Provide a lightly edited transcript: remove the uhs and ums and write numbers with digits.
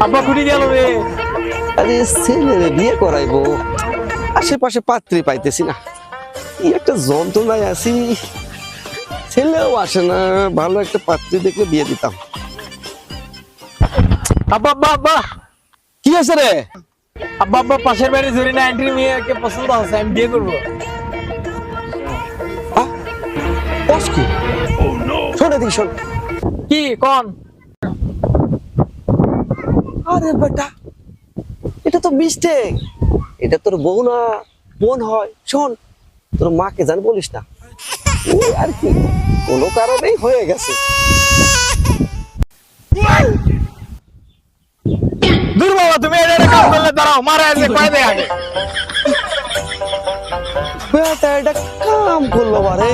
আব্বা কুটি গেল রে? আরে ছেলেরে বিয়ে করাইবো, আশেপাশে পাত্রী পাইতেছি না, কি একটা যন্ত্রণায় আছি। ছেলেও আসে না, ভালো একটা পাত্রী দেখলে বিয়ে দিতাম। আব্বা আব্বা আব্বা, কি হয়েছে রে? আব্বা আব্বা পাশের বাড়ি জরিনা আন্টির মেয়েকে পছন্দ হচ্ছে, আমি বিয়ে করবো। বস কি? শোন এদিকে শোন। কি কোন? আরে বেটা, এটা তো মিস্টেক, এটা তোর বউ না বোন হয়। শোন, তোর মাকে জান বলিস না, ওই আর কি কোনো কারণেই হয়ে গেছে। দূর বাবা, তুমি এটা কাম করলে দাঁড়াও, মারা আছে কয় দে আগে। বেটা এটা কাম করলো বারে।